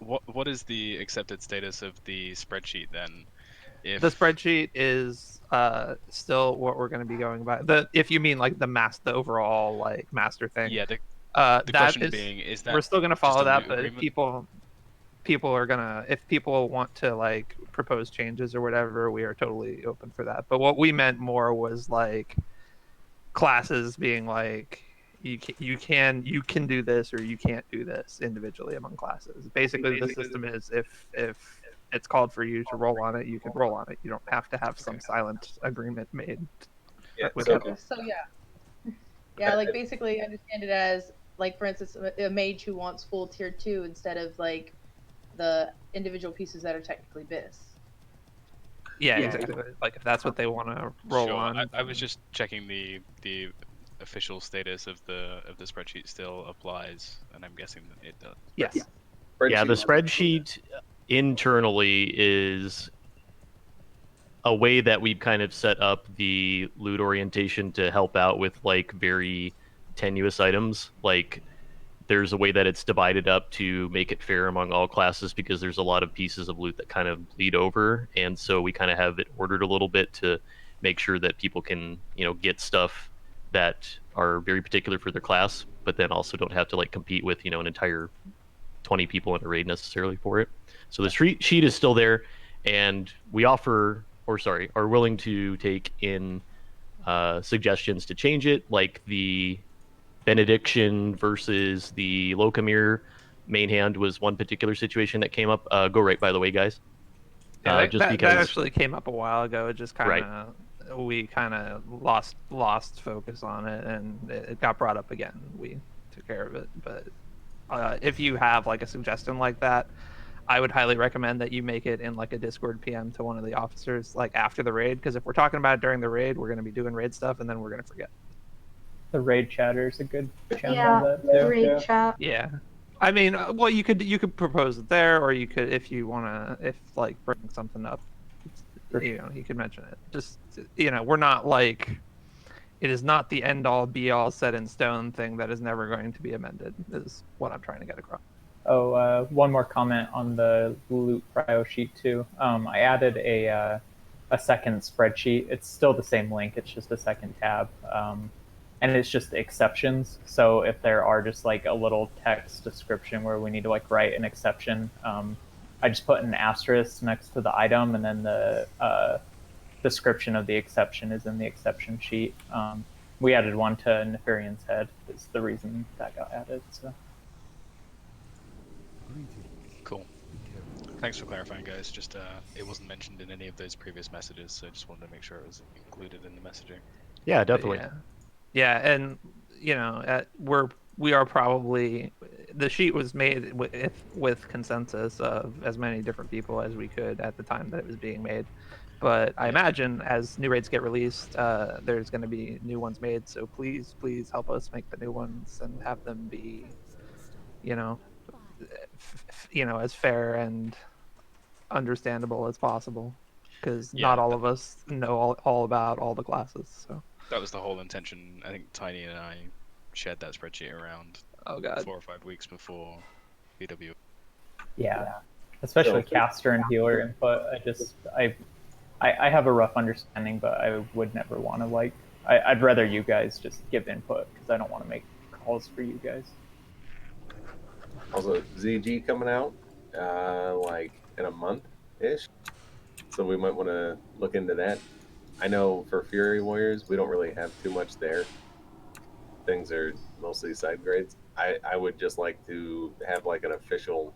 what is the accepted status of the spreadsheet then? The If spreadsheet is still what we're going to be going by. If you mean like the overall like master thing, yeah, the that question is being, is we're that still going to just follow a that. loot But if agreement? people are gonna if people want to like propose changes or whatever, we are totally open for that. But what we meant more was like classes being like you can do this or you can't do this individually among classes. Basically, the system is if it's called for you to roll on it, you can roll on it. You don't have to have some Okay. silent agreement made Yeah. with So people. So yeah, like basically understand it as like for instance a mage who wants full tier 2 instead of like the individual pieces that are technically bis. Yeah, exactly. Like if that's what they want to roll Sure. on. I was just checking the official status of the spreadsheet still applies, and I'm guessing that it does. Yes. Yeah, the spreadsheet. spreadsheet internally is a way that we've kind of set up the loot orientation to help out with like very tenuous items. Like there's a way that it's divided up to make it fair among all classes because there's a lot of pieces of loot that kind of bleed over, and so we kind of have it ordered a little bit to make sure that people can get stuff that are very particular for their class, but then also don't have to like compete with an entire 20 people in a raid necessarily for it. So the street sheet is still there, and we offer, or sorry, are willing to take in suggestions to change it, like the benediction versus the Locomir main hand was one particular situation that came up. Go right, by the way, guys. Yeah, Just that because, actually came up a while ago. It just kind right? of we kind of lost focus on it, and it got brought up again. We took care of it. But if you have like a suggestion like that, I would highly recommend that you make it in like a Discord PM to one of the officers like after the raid, because if we're talking about it during the raid, we're going to be doing raid stuff, and then we're going to forget. The raid chatter is a good channel Yeah, of that too. raid chat. Yeah. I mean, well, you could propose it there, or you could if you wanna if like bring something up, you could mention it. Just we're not like it is not the end all be all set in stone thing that is never going to be amended. Is what I'm trying to get across. Oh, one more comment on the loot prio sheet too. I added a second spreadsheet. It's still the same link. It's just a second tab. And it's just exceptions. So if there are just like a little text description where we need to like write an exception, I just put an asterisk next to the item, and then the description of the exception is in the exception sheet. We added one to Nefarian's head. Is the reason that got added. So. Cool. Thanks for clarifying, guys. Just it wasn't mentioned in any of those previous messages, so I just wanted to make sure it was included in the messaging. Yeah, definitely. Yeah, and we are probably the sheet was made with consensus of as many different people as we could at the time that it was being made. But I imagine as new raids get released, there's going to be new ones made. So please help us make the new ones and have them be, as fair and understandable as possible. Because not all of us know all about all the classes. So that was the whole intention. I think Tiny and I shared that spreadsheet around 4 or 5 weeks before BW. Yeah, especially caster and healer input. I have a rough understanding, but I would never want to like. I'd rather you guys just give input because I don't want to make calls for you guys. Also, ZG coming out like in a month ish, so we might want to look into that. I know for Fury Warriors, we don't really have too much there. Things are mostly side grades. I would just like to have like an official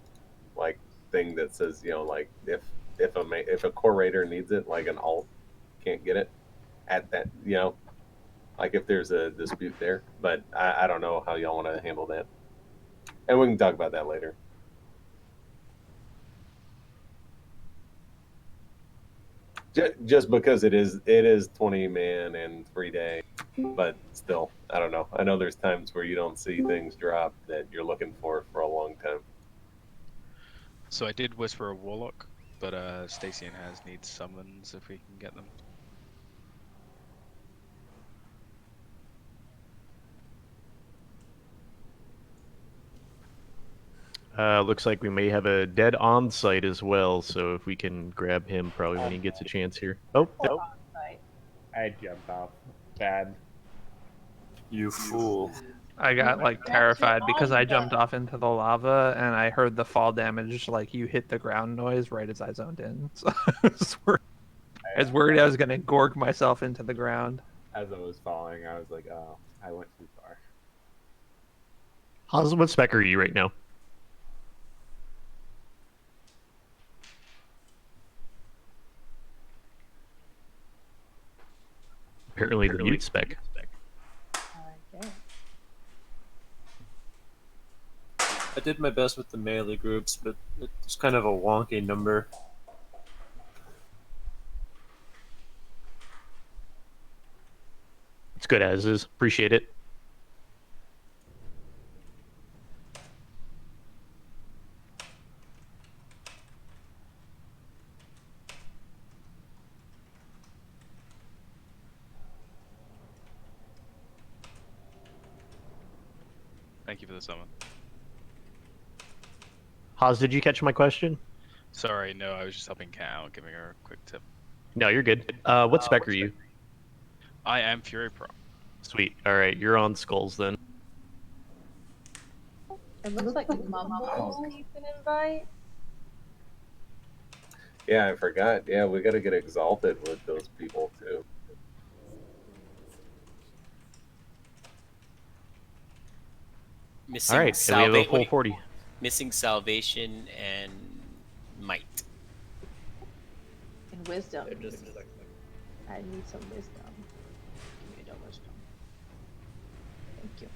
like thing that says like if a core raider needs it, like an alt can't get it at that like if there's a dispute there. But I don't know how y'all want to handle that, and we can talk about that later. Just because it is 20 man and 3 day, but still, I don't know. I know there's times where you don't see things drop that you're looking for a long time. So I did whisper a Warlock, but Stacy and Haz need summons if we can get them. Looks like we may have a dead on site as well, so if we can grab him probably when he gets a chance here. Oh, Right. I jumped off. Bad. You fool. I got like terrified because I jumped off into the lava and I heard the fall damage, like you hit the ground noise right as I zoned in. So I was worried I was gonna gorg myself into the ground. As I was falling, I was like, oh, I went too far. what spec are you right now? Apparently the mute spec. Okay. I did my best with the melee groups, but it's kind of a wonky number. It's good as is. Appreciate it. Thank you for the summon. Haas, did you catch my question? Sorry, no, I was just helping Kat out, giving her a quick tip. No, you're good. What spec are you? I am Fury Pro. Sweet. All right, you're on skulls then. It looks like Mama also needs an invite. Yeah, I forgot. Yeah, we got to get exalted with those people too. Missing All right, so we have a full 40. Missing salvation and might. And wisdom. I need some wisdom. Give me the wisdom. Thank you.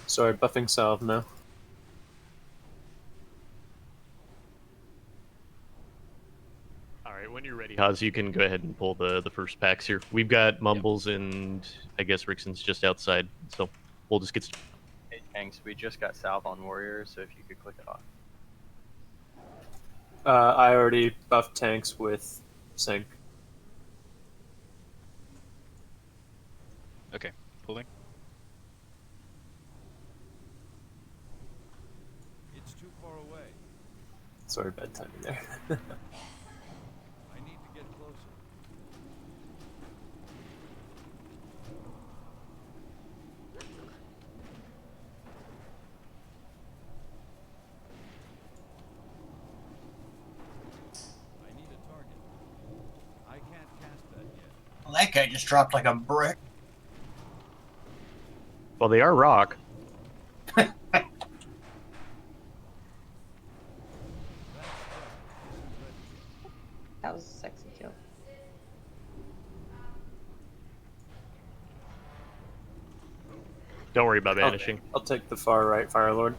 Sorry, buffing salve now. All right, when you're ready, Haas, you can go ahead and pull the first packs here. We've got Mumbles and I guess Rixon's just outside, so we'll just get. Hey, Tanks, we just got salve on Warriors, so if you could click it off. I already buffed tanks with sync. Okay, pulling. It's too far away. Sorry, bad timing there. I need to get closer. I need a target. I can't cast that yet. Well, that guy just dropped like a brick. Well, they are rock. That was a sexy kill. Don't worry about vanishing. I'll take the far right Fire Lord.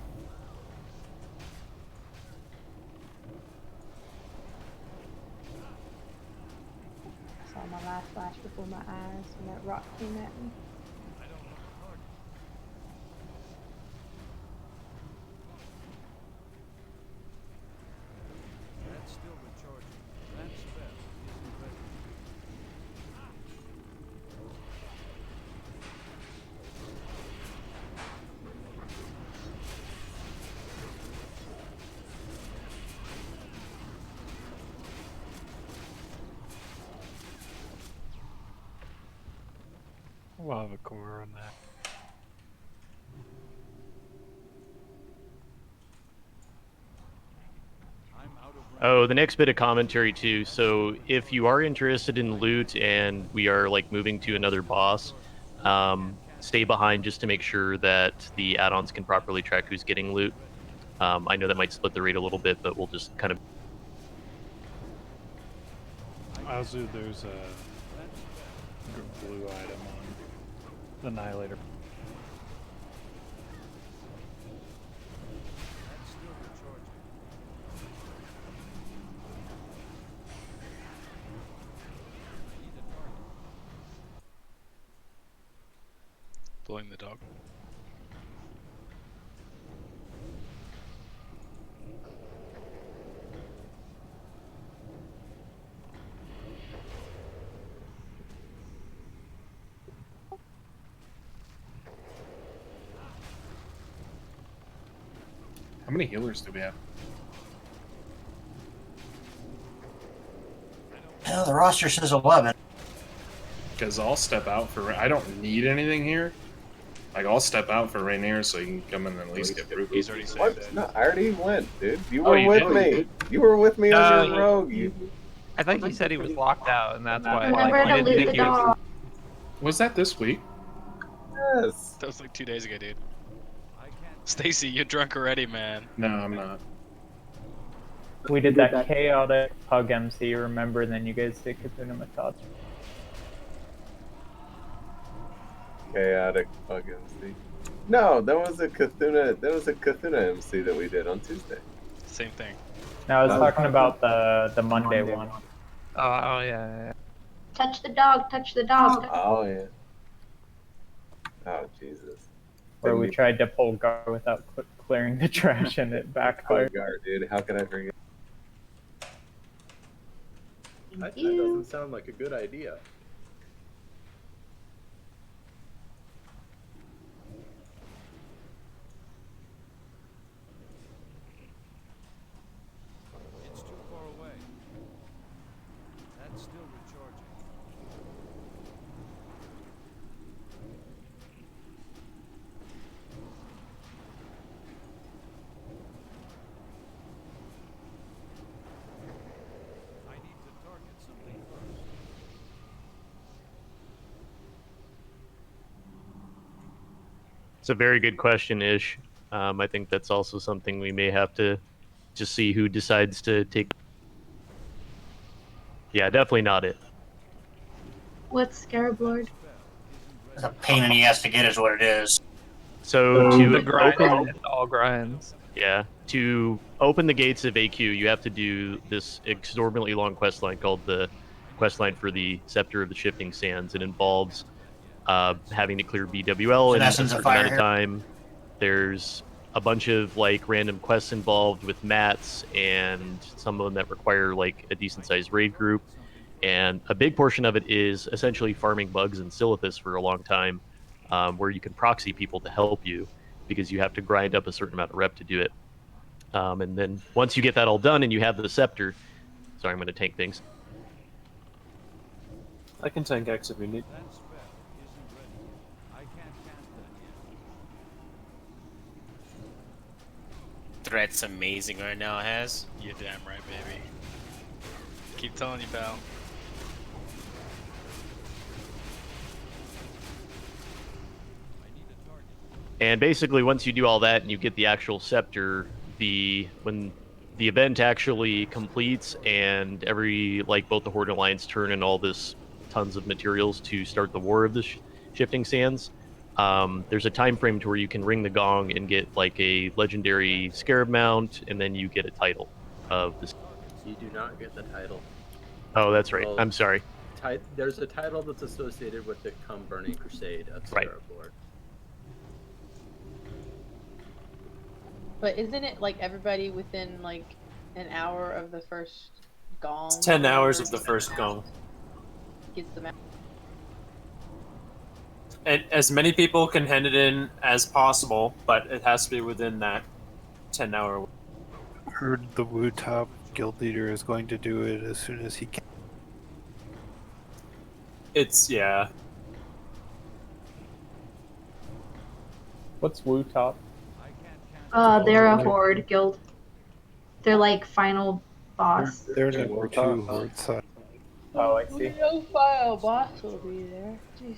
I saw my life flash before my eyes when that rock came at me. I don't have a target. That's still recharging. That spell isn't ready. We'll have a core on that. Oh, the next bit of commentary too. So if you are interested in loot and we are like moving to another boss, stay behind just to make sure that the add-ons can properly track who's getting loot. I know that might split the rate a little bit, but we'll just kind of. Azu, there's a blue item on the Annihilator. That's still recharging. I need a target. Pulling the dog. How many healers do we have? Hell, the roster says 11. Because I'll step out for. I don't need anything here. Like, I'll step out for Rainier so you can come in and at least get Brute. He's already What? saved it. No, I already went, dude. You Oh, were you with did? me. You were with me on your No, rogue. I think he said he was locked out, and that's why Remember he to didn't loot think the he was. dog. Was that this week? Yes. That was like 2 days ago, dude. Stacy, you're drunk already, man. No, I'm not. We did that chaotic pug MC, remember? And then you guys did Cthulhu Mythos. Chaotic bug MC. No, that was a Cthulhu. That was a Cthulhu MC that we did on Tuesday. Same thing. No, I was talking about the Monday one. Oh yeah. Touch the dog, touch the dog. Oh yeah. Oh Jesus. Where we tried to pull guard without clearing the trash and it backfired. Guard, dude. How could I forget? That doesn't sound like a good idea. It's too far away. That's still recharging. I need to target something first. It's a very good question, Ish. I think that's also something we may have to just see who decides to take. Yeah, definitely not it. What's Scarab Lord? It's a pain in the ass to get is what it is. So to The grind, open, it's all grinds. yeah, to open the gates of AQ, you have to do this exorbitantly long quest line called the quest line for the Scepter of the Shifting Sands. It involves having to clear BWL in a Essence of certain Fire amount of here. time. There's a bunch of like random quests involved with mats, and some of them that require like a decent sized raid group. And a big portion of it is essentially farming bugs in Silithus for a long time, where you can proxy people to help you because you have to grind up a certain amount of rep to do it. And then once you get that all done and you have the scepter, sorry, I'm going to tank things. I can tank X if you need. That spell isn't ready. I can't cast that yet. Threat's amazing right now, Has. You're damn right, baby. Keep telling you, pal. And basically, once you do all that and you get the actual scepter, when the event actually completes and every like both the Horde and Alliance turn and all this tons of materials to start the War of the Shifting Sands, there's a time frame to where you can ring the gong and get like a legendary scarab mount, and then you get a title of this. You do not get the title. Oh, that's right. Well, I'm sorry. There's a title that's associated with the Come Burning Crusade of Scarab Lord. But isn't it like everybody within like an hour of the first gong? It's 10 hours of the first gong. Gets them out. And as many people can hand it in as possible, but it has to be within that 10-hour. Heard the Wu Top guild leader is going to do it as soon as he can. It's, yeah. What's Wu Top? They're a horde guild. They're like final boss. They're number 2 horde side. Oh, I see. No file boss will be there. Jeez.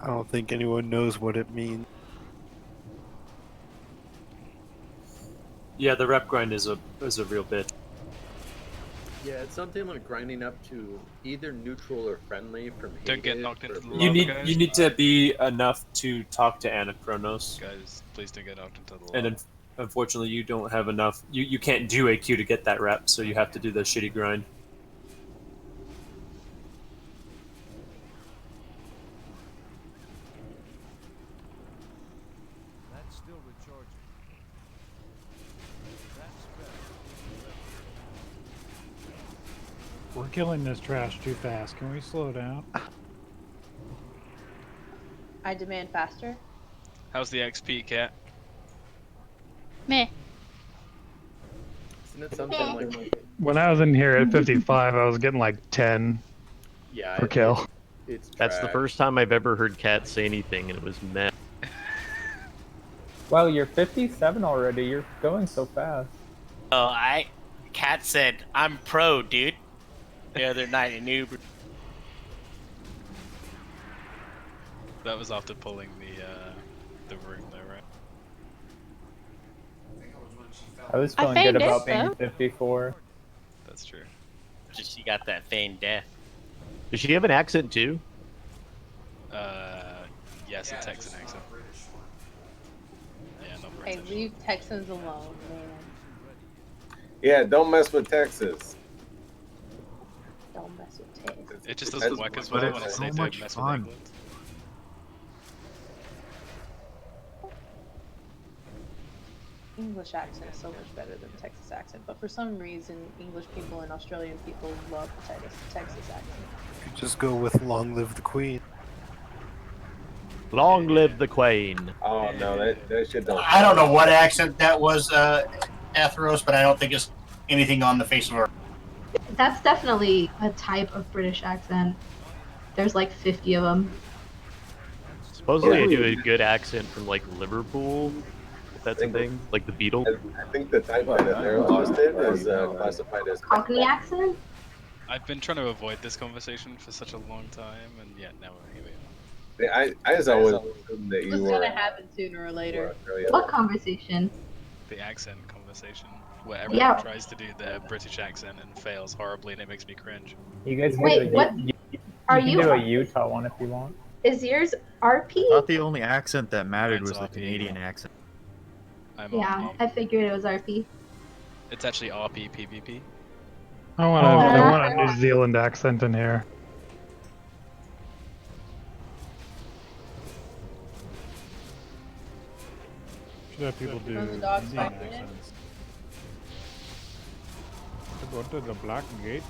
I don't think anyone knows what it means. Yeah, the rep grind is a real bit. Yeah, it's something like grinding up to either neutral or friendly from Don't get hated knocked into or the blue. You need guys. you need to be enough to talk to Anachronos. Guys, please don't get knocked into the And lava. unfortunately, you don't have enough. You can't do AQ to get that rep, so you have to do the shitty grind. That's still recharging. That spell isn't ready. We're killing this trash too fast. Can we slow down? I demand faster. How's the XP, Cat? Meh. Isn't it something like? When I was in here at 55, I was getting like 10 Yeah, per kill. It's That's the trash. first time I've ever heard Cat say anything, and it was meh. Well, you're 57 already. You're going so fast. Oh, Kat said, I'm pro, dude. The other night in Uber. That was after pulling the room though, right? I was I feeling good feigned about it, being though. 54. That's true. Just she got that feigned death. Does she have an accent too? Yes, a Texan accent. Yeah, not Hey, British. leave Texans alone, man. Yeah, don't mess with Texas. Don't mess with Texas. It just doesn't work as well when I say don't mess with England. English accent is so much better than the Texas accent, but for some reason, English people and Australian people love the Texas accent. Just go with "Long Live the Queen." Long live the Queen. Oh no, that shit don't. I don't know what accent that was, Atheros, but I don't think it's anything on the face of Earth. That's definitely a type of British accent. There's like 50 of them. Supposedly I do a good accent from like Liverpool, if that's a thing, like the Beatles. I think the type that Atheros just did is classified as Cockney accent? I've been trying to avoid this conversation for such a long time, and yet now here we are. I just always assumed that It's you were. gonna happen sooner or later. What conversation? The accent conversation, where everyone tries to do their British accent and fails horribly, and it makes me cringe. You guys can Wait, do what? Are you you? can do a Utah one if you want. Is yours RP? I thought the only accent that mattered Mine's was the RP. Canadian accent. I'm Yeah, I figured it was RP. It's actually RP PvP. I want a New Zealand accent in here. Should have people do Those dogs Indian fighting it? accents. To go to the Black Gate.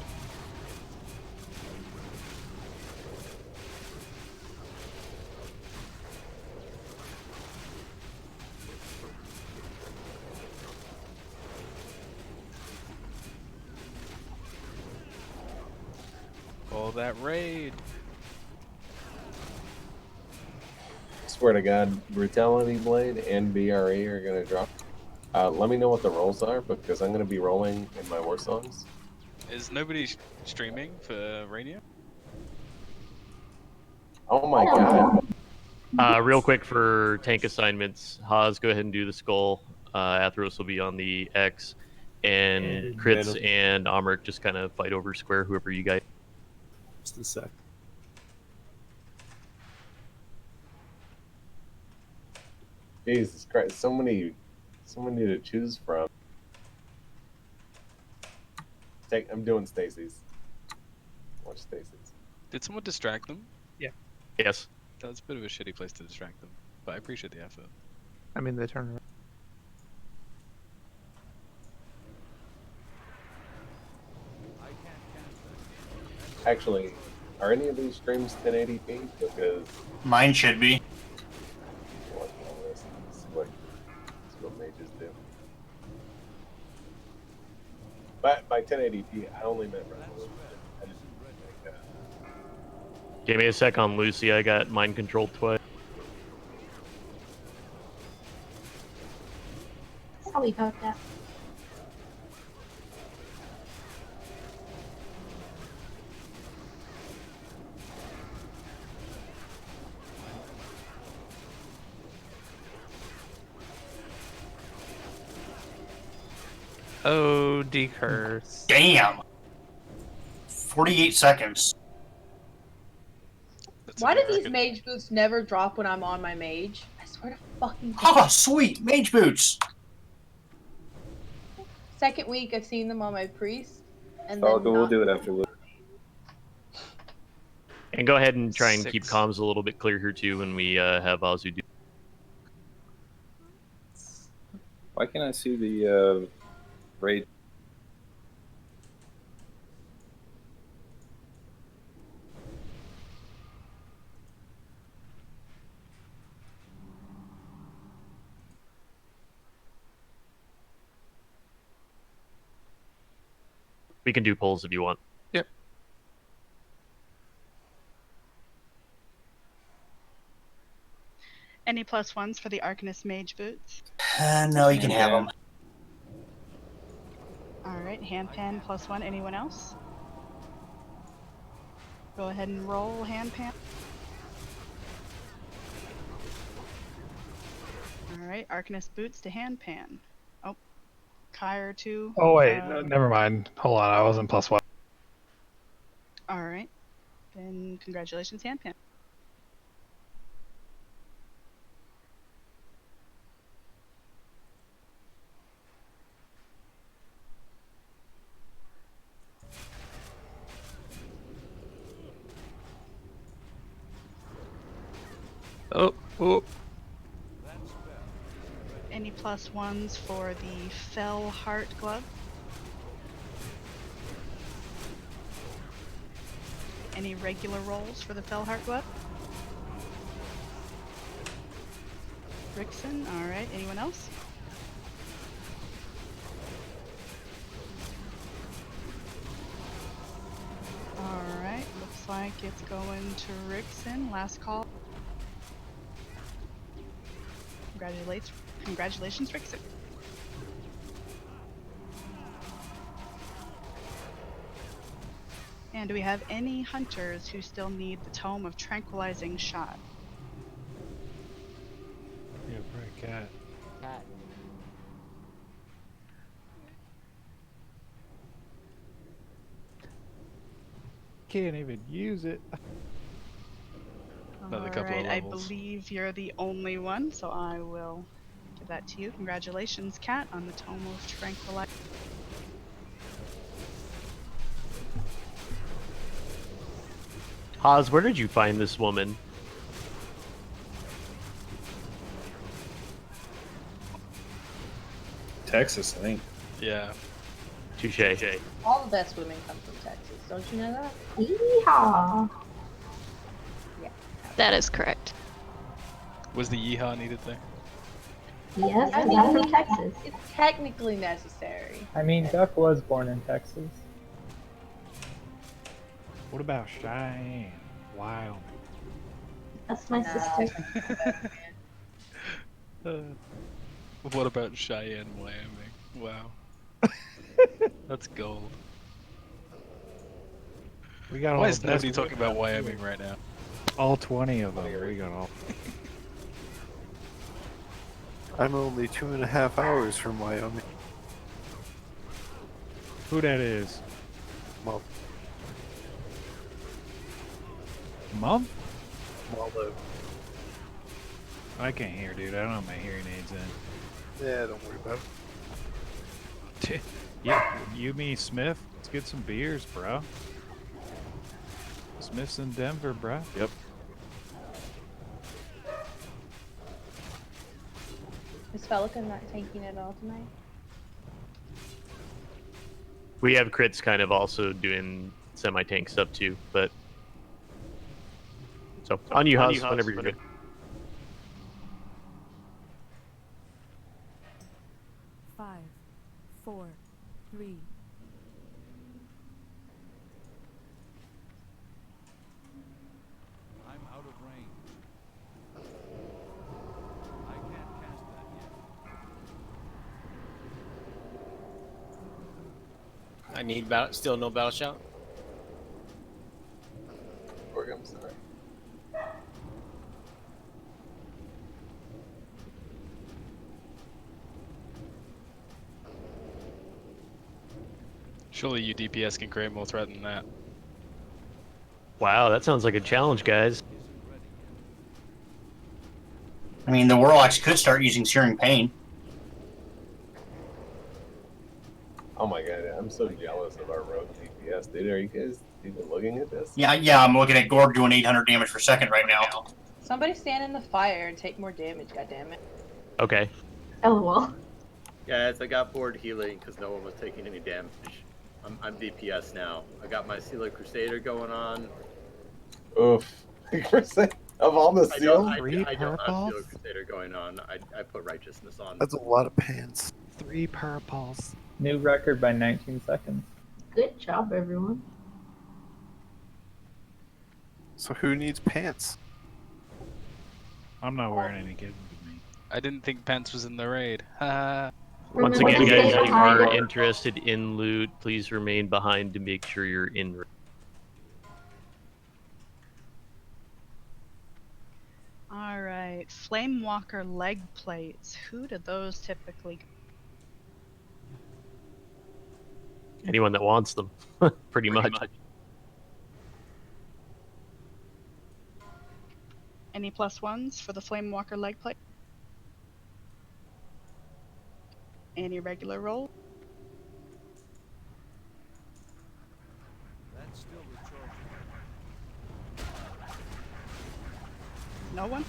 Oh, that raid! Swear to God, Brutality Blade and BRE are gonna drop. Let me know what the rolls are because I'm gonna be rolling in my war songs. Is nobody streaming for Rainier? Oh my God! Real quick for tank assignments, Haas, go ahead and do the skull. Atheros will be on the X, and Crits and Amrik just kind of fight over square, whoever you guys. Just a sec. Jesus Christ, so many to choose from. I'm doing Stacy's. Watch Stacy's. Did someone distract them? Yeah. Yes. That's a bit of a shitty place to distract them, but I appreciate the effort. I mean, they turn around. Actually, are any of these streams 1080p? Because Mine should be. this is what mages do. But by 1080p, I only meant resolution. I didn't make Give me a sec on Lucy. I got mind controlled twice. Sorry about that. Oh, decurse. Damn. 48 seconds. Why do these mage boots never drop when I'm on my mage? I swear to fucking God. Oh, sweet. Mage boots. Second week I've seen them on my priest, and Oh, then we'll do it after. And go ahead and try and keep comms a little bit clear here too when we have Azu do. Why can't I see the raid? We can do polls if you want. Yep. Any +1s for the Arcanist Mage boots? No, you can have them. All right, handpan +1. Anyone else? Go ahead and roll handpan. All right, Arcanist boots to handpan. Oh, Kyre to. Oh wait, no, never mind. Hold on, I wasn't +1. All right, then congratulations, handpan. Oh. Any +1s for the Fell Heart glove? Any regular rolls for the Fell Heart glove? Rickson, all right. Anyone else? All right, looks like it's going to Rickson. Last call. Congratulations, Rickson. And do we have any hunters who still need the Tome of Tranquilizing Shot? Yeah, probably cat. Can't even use it. Another couple of Alright, I levels. believe you're the only one, so I will give that to you. Congratulations, Kat, on the Tome of Tranquilizing. Haas, where did you find this woman? Texas, I think. Yeah. Touche. All the best women come from Texas. Don't you know that? Yeehaw. Yeah. That is correct. Was the yeehaw needed there? Yes, I because mean, I'm from Texas. it's technically necessary. I mean, Duck was born in Texas. What about Cheyenne? Wyoming. That's my sister. What about Cheyenne, Wyoming? Wow. That's gold. We got Why all is the nobody best talking about Wyoming right now? All 20 of them. We got all. I'm only 2.5 hours from Wyoming. Who that is? Well, Month? Waldo. I can't hear, dude. I don't have my hearing aids in. yeah, don't worry about it. Yeah, you, me, Smith. Let's get some beers, bro. Smith's in Denver, bro. Yep. Is Felica not tanking at all tonight? We have crits kind of also doing semi-tank stuff too, but so on you, Haas, whenever you're good. Five, 4, 3. I'm out of range. I can't cast that yet. I need still no battle shout. I'm sorry. Surely you DPS can create more threat than that. Wow, that sounds like a challenge, guys. I mean, the Warlocks could start using Searing Pain. Oh my god, I'm so jealous of our rogue DPS, dude. Are you guys even looking at this? Yeah, I'm looking at Gorg doing 800 damage per second right now. Somebody stand in the fire and take more damage, goddammit. Okay. LOL. Yeah, I got bored healing because no one was taking any damage. I'm DPS now. I got my Sealer Crusader going on. Oof. Of all the seals? I don't have Sealer Crusader going on. I put Righteousness on. That's a lot of pants. 3 purples. New record by 19 seconds. Good job, everyone. So who needs pants? I'm not wearing any, kids with me. I didn't think Pence was in the raid. Once Remember again, to guys, stay if you are behind. interested in loot, please remain behind to make sure you're in. All right, Flamewalker leg plates. Who do those typically? Anyone that wants them, pretty much. Any +1s for the Flamewalker leg plate? Any regular roll? That's still recharging. No one?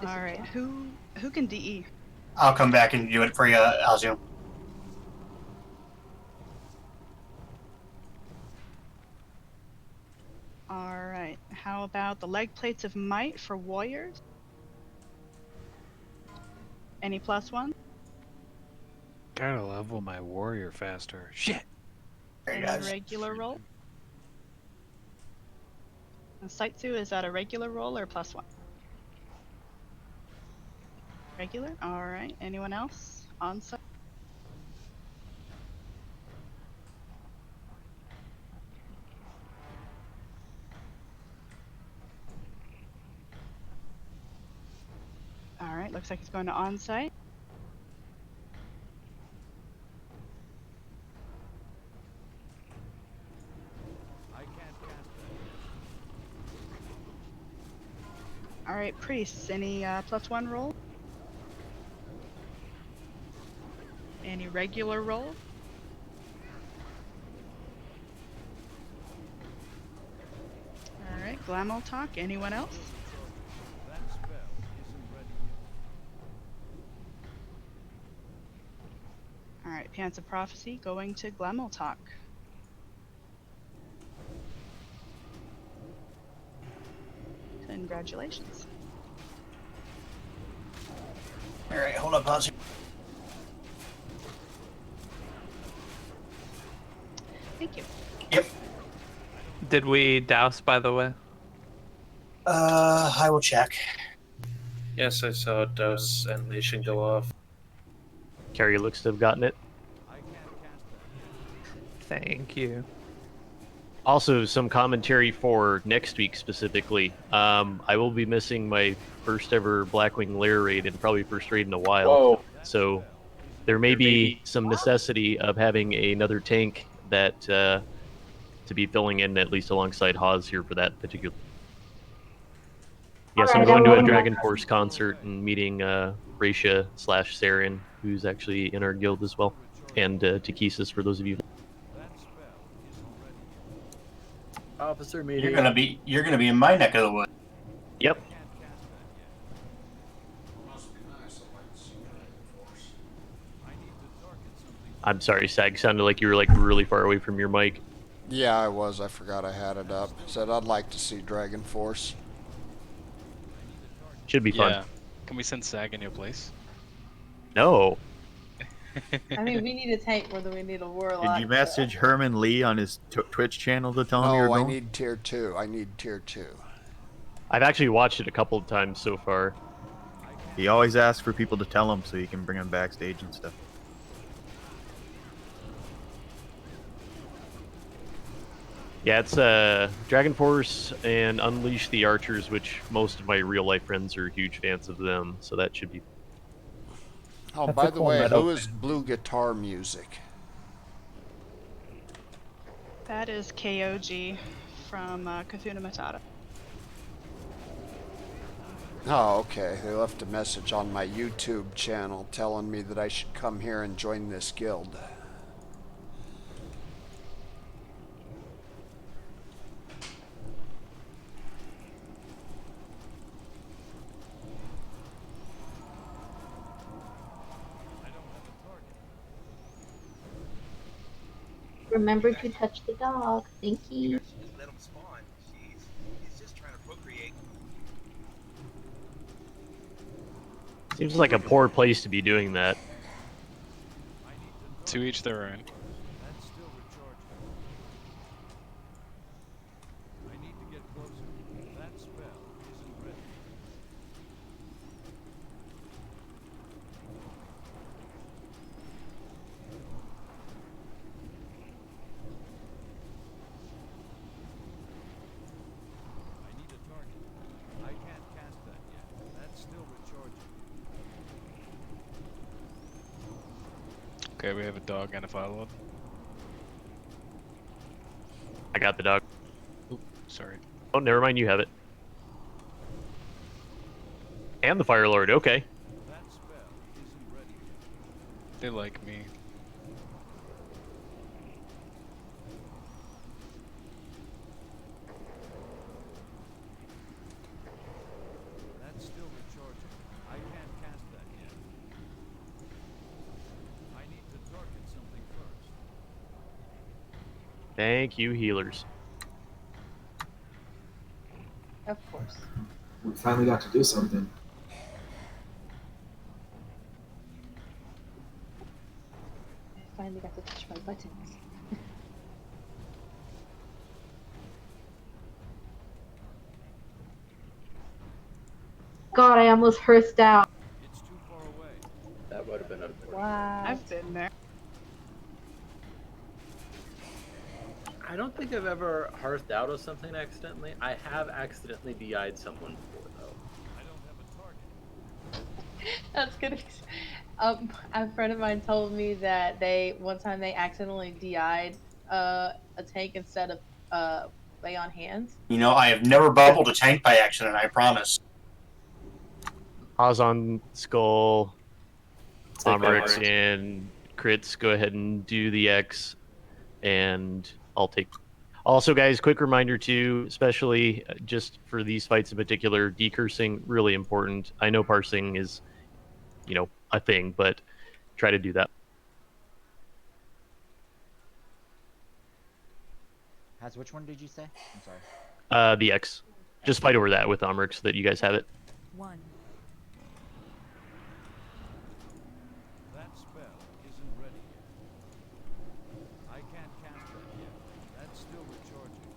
All right, who can DE? I'll come back and do it for you, Azio. All right, how about the leg plates of might for warriors? Any +1? Gotta level my warrior faster. Shit. Hey, Any regular roll? Saitsu, is that a regular roll or +1? Regular? Alright, anyone else on site? Alright, looks like it's going to on-site. I can't cast that. Alright, priests, any +1 roll? Any regular roll? Alright, Glamel talk, anyone else? That spell isn't ready yet. Alright, Pants of Prophecy going to Glamel talk. Congratulations. All right, hold up, Azio. Thank you. Yep. Did we douse, by the way? I will check. Yes, I saw Dose and Leashing go off. Carrie looks to have gotten it. I can't cast that. Thank you. Also, some commentary for next week specifically. I will be missing my first ever Blackwing Lair raid and probably first raid in a while. Whoa. So there may be some necessity of having another tank that to be filling in at least alongside Hawes here for that particular. Yes, I'm going to a Dragon Force concert and meeting Raisha/Saren, who's actually in our guild as well, and Takesis for those of you. That spell isn't ready yet. Officer meeting. You're gonna be in my neck of the woods. Yep. I can't cast that yet. I need to target something. I'm sorry, Sag. Sounded like you were like really far away from your mic. Yeah, I was. I forgot I had it up. Said I'd like to see Dragon Force. Should be fun. Yeah. Can we send Sag in your place? No. I mean, we need a tank more than we need a warlock. Did you message Herman Lee on his Twitch channel to tell him you're No, going? I need tier 2. I need tier 2. I've actually watched it a couple of times so far. He always asks for people to tell him so he can bring him backstage and stuff. Yeah, it's Dragon Force and Unleash the Archers, which most of my real life friends are huge fans of them, so that should be. Oh, That's by a the cool way, meta. who is blue guitar music? That is KOG from Kafuna Matata. Oh, okay. They left a message on my YouTube channel telling me that I should come here and join this guild. Remember to touch the dog. Thank you. Just let him spawn. Jeez. He's just trying to procreate. Seems like a poor place to be doing that. To each their own. That's still recharging. I need to get closer. That spell isn't ready. I need a target. I can't cast that yet. That's still recharging. Okay, we have a dog and a firelord. I got the dog. Sorry. Oh, never mind. You have it. And the Fire Lord. Okay. That spell isn't ready yet. They like me. That's still recharging. I can't cast that yet. I need to target something first. Thank you, healers. Of course. We finally got to do something. I finally got to touch my buttons. God, I almost hearthed out. It's too far away. That would have been unfortunate. Wow. I've been there. I don't think I've ever hearthed out of something accidentally. I have accidentally DI'd someone before, though. I don't have a target. That's good. A friend of mine told me that one time they accidentally DI'd a tank instead of lay on hands. You know, I have never bubbled a tank by accident, I promise. Oz on Skull, Take Omrix, that. and Crits. Go ahead and do the X, and I'll take. Also, guys, quick reminder too, especially just for these fights in particular, decursing really important. I know parsing is, a thing, but try to do that. Which one did you say? I'm sorry. The X. Just fight over that with Omrix so that you guys have it. 1. That spell isn't ready yet. I can't cast that yet. That's still recharging.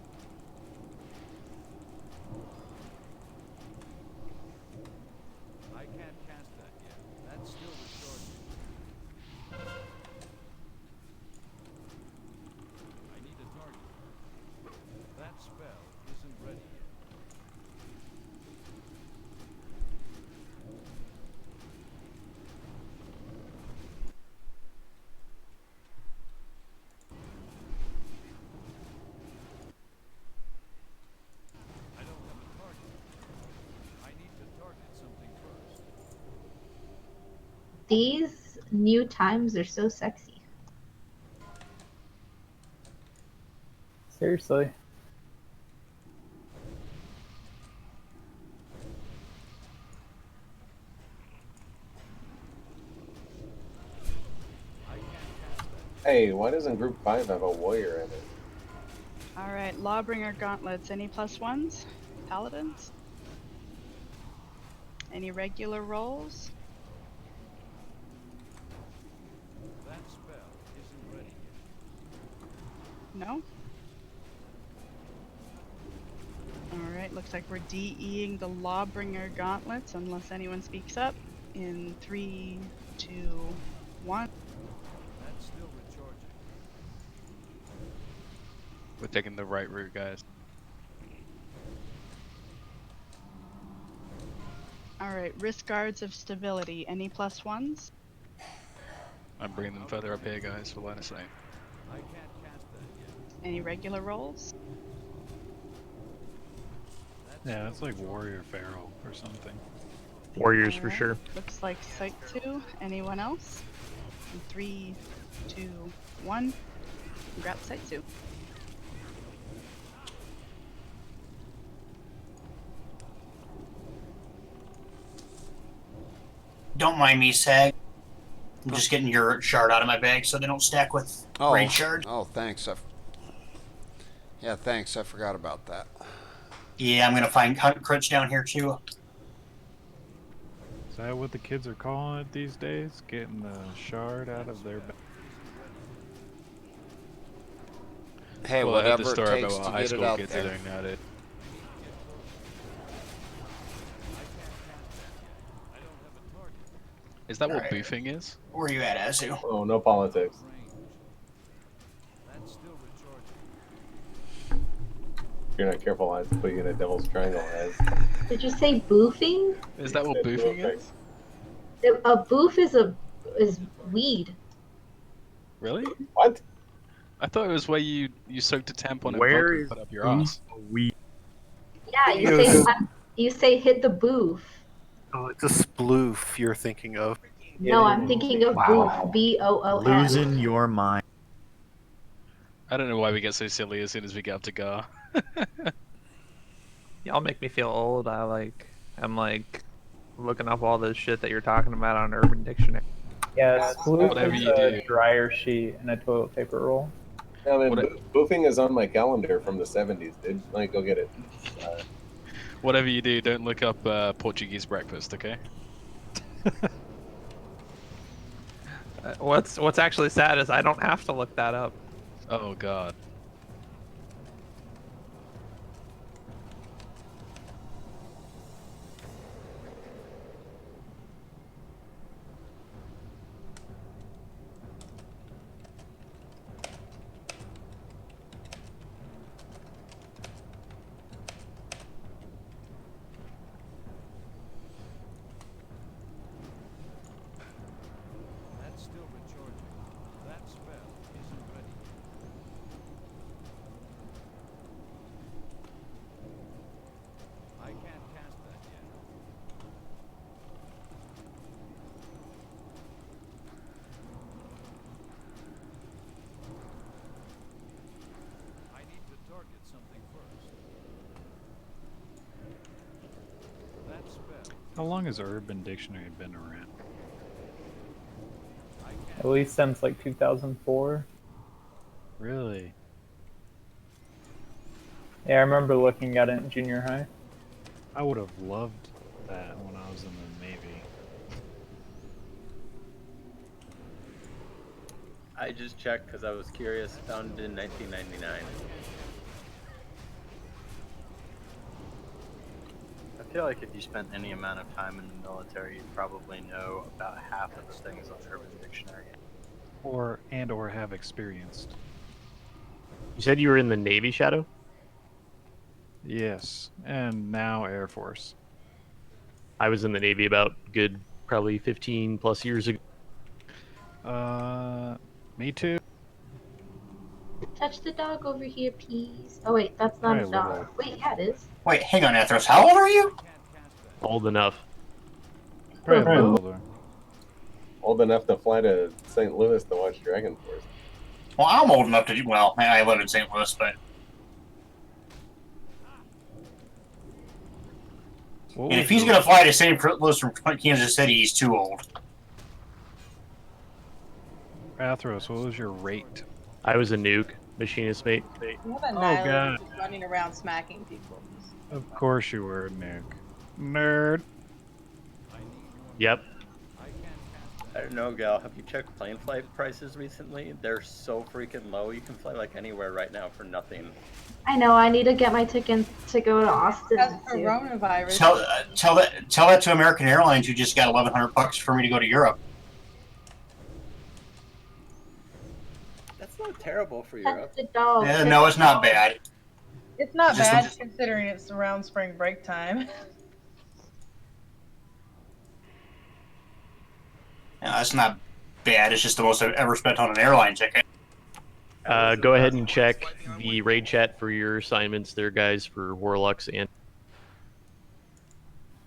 I can't cast that yet. That's still recharging. I need a target. That spell isn't ready yet. I don't have a target. I need to target something first. These new times are so sexy. Seriously. Hey, why doesn't Group 5 have a warrior in it? Alright, Lawbringer Gauntlets. Any +1s? Paladins? Any regular rolls? That spell isn't ready yet. No? Alright, looks like we're DEing the Lawbringer Gauntlets unless anyone speaks up. In 3, 2, 1. That's still recharging. We're taking the right route, guys. Alright, Risk Guards of Stability. Any +1s? I'm bringing them further up here, guys, for line of sight. I can't cast that yet. Any regular rolls? Yeah, that's like Warrior Pharaoh or something. Warriors for Alright, sure. Looks like Sight 2. Anyone else? In 3, 2, 1. Grab Sight 2. Don't mind me, Sag. I'm just getting your shard out of my bag so they don't stack with raid shard. Oh, thanks. Yeah, thanks. I forgot about that. Yeah, I'm gonna find crits down here too. Is that what the kids are calling it these days? Getting the shard out of their bag? Hey, Well, I heard the whatever it story about takes what to high get it school out kids there. are doing nowadays. Is that what Alright. boofing is? Where are you at, Azu? Oh, no politics. That's still recharging. If you're not careful, I have to put you in a devil's triangle as. Did you say boofing? Is that what boofing is? A boof is weed. Really? What? I thought it was where you soaked a tampon in Where vodka and is put up your boof ass. weed? Yeah, you say hit the boof. Oh, it's a sploof you're thinking of. No, I'm thinking of boof. BOOF. Losing your mind. I don't know why we get so silly as soon as we get up to Gar. Y'all make me feel old. I'm looking up all this shit that you're talking about on Urban Dictionary. Yeah, sploof Whatever is you a do. dryer sheet and a toilet paper roll. I mean, boofing is on my calendar from the 70s, dude. Like, go get it. Whatever you do, don't look up Portuguese breakfast, okay? What's actually sad is I don't have to look that up. Oh god. That's still recharging. That spell isn't ready yet. I can't cast that yet. I need to target something first. That spell. How long has Urban Dictionary been around? At least since like 2004. Really? Yeah, I remember looking at it in junior high. I would have loved that when I was in the Navy. I just checked because I was curious. Founded in 1999. I feel like if you spent any amount of time in the military, you'd probably know about half of the things on Urban Dictionary. Or have experienced. You said you were in the Navy, Shadow? Yes, and now Air Force. I was in the Navy about good, probably 15 plus years ago. Me too. Touch the dog over here, please. Oh wait, that's not Right, a dog. little. Wait, yeah, it is. Wait, hang on, Athros. How old are you? Old enough. Probably older. Old enough to fly to St. Louis to watch Dragon Force. Well, I'm old enough to do. Well, I live in St. Louis, but. And if he's going to fly to St. Louis from Kansas City, he's too old. Athros, what was your rate? I was a nuke, machinist mate. More than Oh, Nyla God. just running around smacking people. Of course you were, Nick. Nerd. Yep. I don't know, Gal. Have you checked plane flight prices recently? They're so freaking low. You can fly like anywhere right now for nothing. I know. I need to get my ticket to go to Austin. That's this year. coronavirus. Tell that to American Airlines, who just got $1,100 for me to go to Europe. That's not terrible for Touch Europe. the dog. Yeah, no, it's not bad. It's not Just- bad considering it's around spring break time. Yeah, it's not bad. It's just the most I've ever spent on an airline ticket. Go ahead and check the raid chat for your assignments there, guys, for Warlocks and...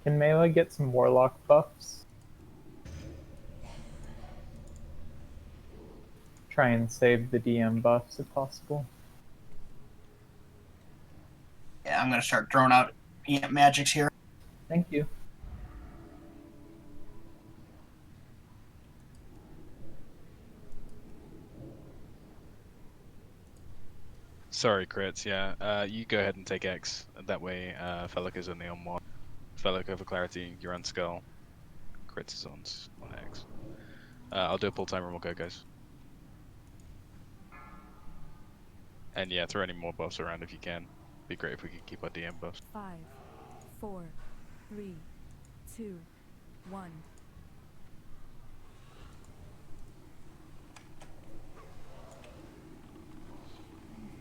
Can Melee get some Warlock buffs? Try and save the DM buffs if possible. Yeah, I'm going to start throwing out EMP magics here. Thank you. Sorry, crits, yeah. You go ahead and take X. That way, Fellic is only on one. Fellic over clarity, you're on skull. crits is on X. I'll do a pull timer and we'll go, guys. And yeah, throw any more buffs around if you can. Be great if we could keep our DM buffs. 5, 4, 3, 2, 1.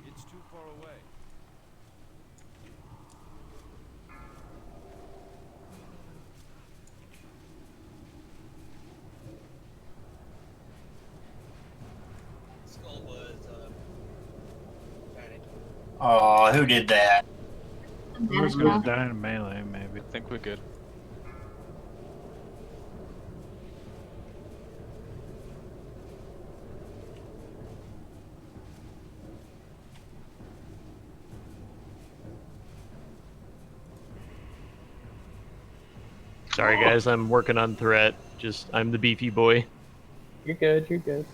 It's too far away. Skull was oh, who did that? Let's go down in melee, maybe. I think we're good. Sorry, guys, I'm working on threat. I'm the beefy boy. You're good, you're good.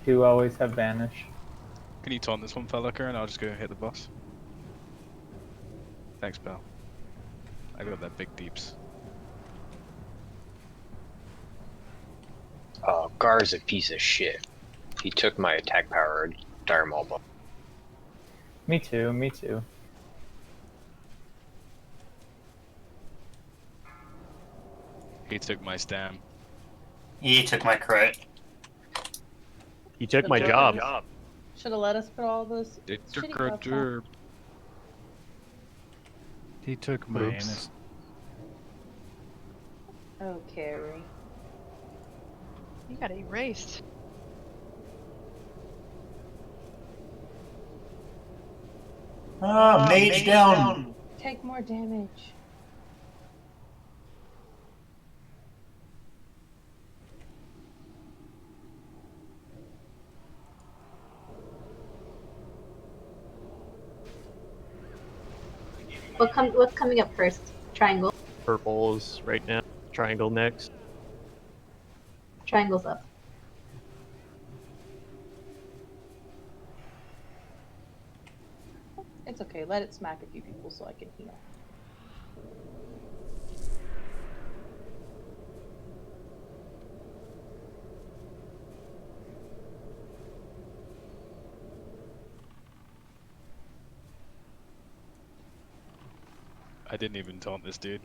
Do always have Vanish. Can you taunt this one, Falaka, and I'll just go hit the boss? Thanks, pal. I got that big deeps. Gar's a piece of shit. He took my attack power Dire Maul buff. Me too, me too. He took my stam. He took my crit. He took my job. Should have let us put all those. It took shitty her buffs on. job. He took my innocent. Oh, Carrie. You got erased. Mage down. Take more damage. What's coming up first? Triangle. Purple is right now. Triangle next. Triangle's up. It's okay. Let it smack a few people so I can heal. I didn't even taunt this dude.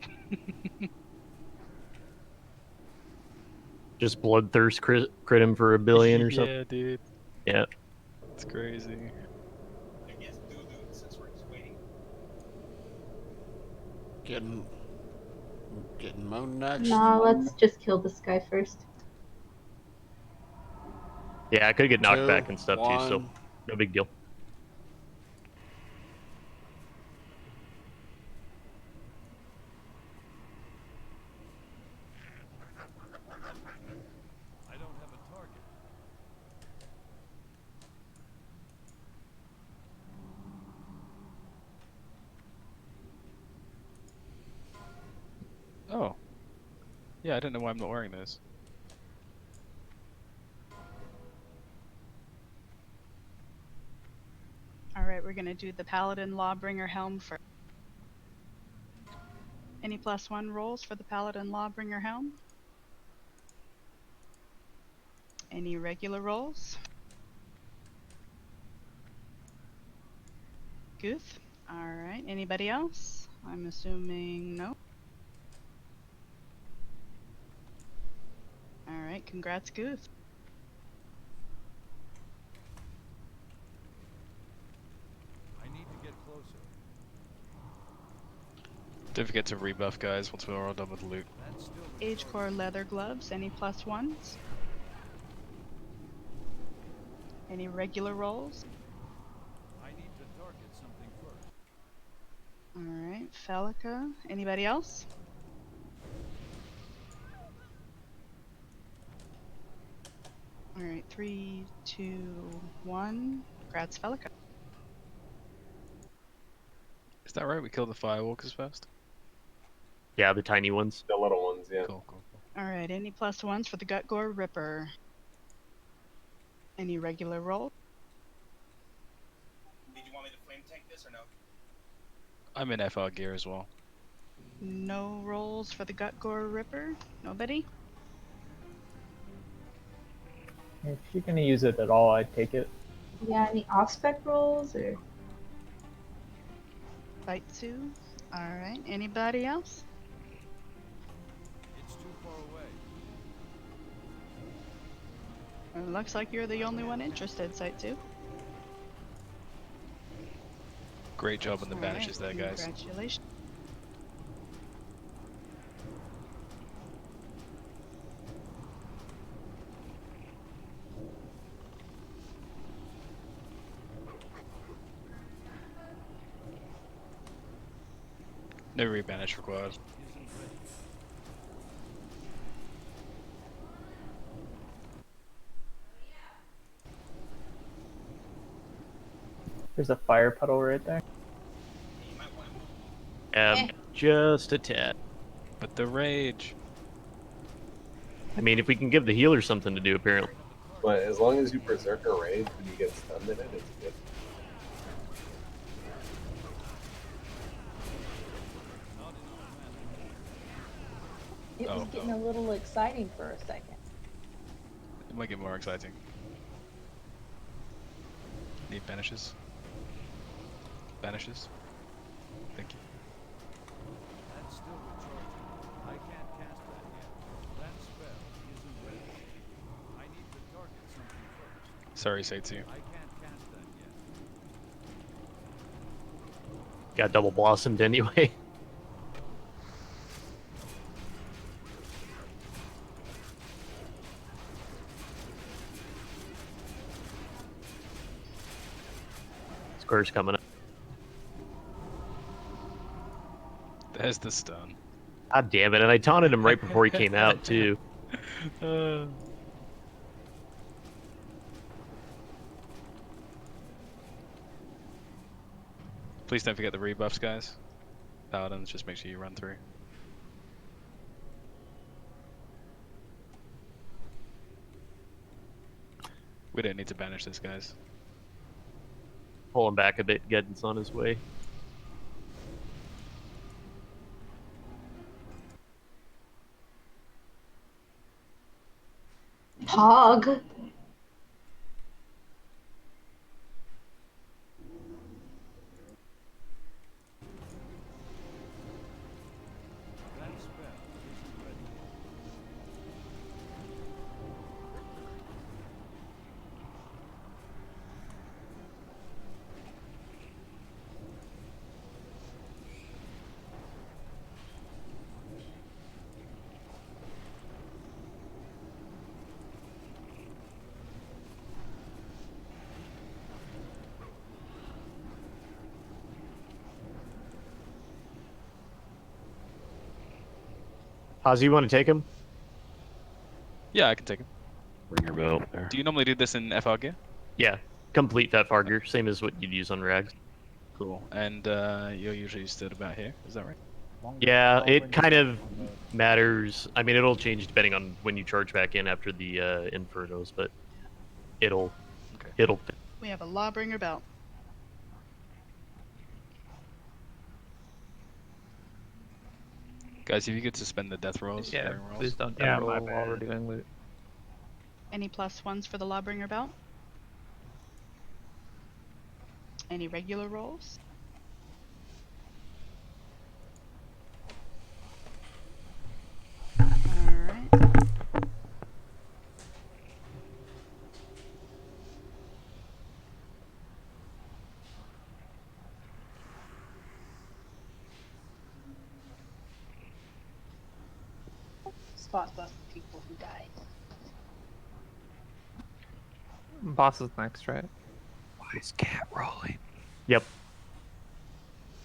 Just bloodthirst crit him for 1 billion or something. Yeah, dude. Yeah. It's crazy. Getting moon next. No, let's just kill this guy first. Yeah, I could get knocked 2, back and stuff too, so 1. no big deal. I don't have a target. Oh. Yeah, I don't know why I'm not wearing those. Alright, we're gonna do the Paladin Lawbringer helm first. Any +1 rolls for the Paladin Lawbringer helm? Any regular rolls? Gooth? Alright, anybody else? I'm assuming no. Alright, congrats, Gooth. I need to get closer. Don't forget to rebuff, guys, once we're all done with the loot. Age core leather gloves, any +1s? Any regular rolls? I need to target something first. Alright, Felica. Anybody else? Alright, 3, 2, 1. Congrats, Felica. Is that right? We killed the firewalkers first? Yeah, the tiny ones. The little ones, yeah. Cool, cool. Alright, any +1s for the Gut Gore Ripper? Any regular roll? Did you want me to flame tank this or no? I'm in FR gear as well. No rolls for the Gut Gore Ripper? Nobody? If you're gonna use it at all, I'd take it. Yeah, any off-spec rolls or? Fight 2? Alright, anybody else? It's too far away. It looks like you're the only one interested, Site 2. Great job on the Alright, banishes there, guys. Congratulations. No rebanish required. There's a fire puddle right there. Just a tad. But the rage. I mean, if we can give the healer something to do, apparently. But as long as you Berserker Rage when you get stunned in it, it's good. It was getting a little exciting for a second. It might get more exciting. Need banishes. Banishes. Thank you. That's still recharging. I can't cast that yet. That spell isn't ready. I need to target something first. Sorry, Seitu. I can't cast that yet. Got double blossomed anyway. Square's coming up. There's the stun. God damn it, and I taunted him right before he came out, too. Please don't forget the rebuffs, guys. Paladins, just make sure you run through. We don't need to banish this, guys. Pull him back a bit, Geddon's on his way. Pog. That spell isn't ready yet. Ozzy, you want to take him? Yeah, I can take him. Bring your bow there. Do you normally do this in FR gear? Yeah, complete that Farger, same as what you'd use on Rags. Cool. And you're usually stood about here, is that right? Yeah, it kind of matters. I mean, it'll change depending on when you charge back in after the Infernos, but it'll. We have a Lawbringer belt. Guys, if you could suspend the death rolls. Yeah, rolls. please don't death roll while we're doing loot. Any +1s for the Lawbringer belt? Any regular rolls? Alright. Spot buff people who died. Boss is next, right? Why is cat rolling? Yep.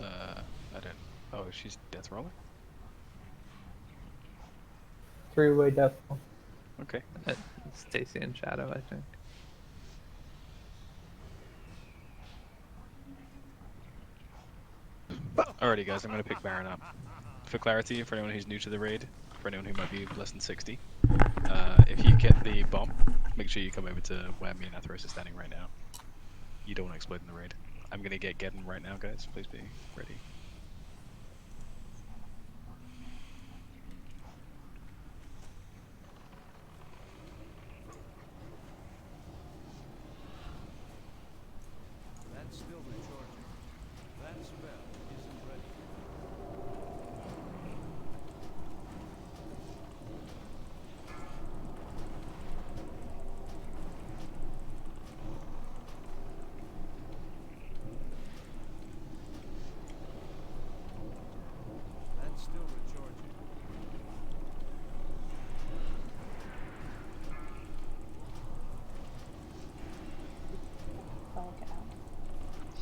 I don't. Oh, she's death rolling? Three-way death roll. Okay. Stacy and Shadow, I think. Alrighty, guys, I'm going to pick Baron up. For clarity, for anyone who's new to the raid, for anyone who might be less than 60, if you get the bomb, make sure you come over to where me and Atheros are standing right now. You don't want to explode in the raid. I'm going to get Geddon right now, guys. Please be ready.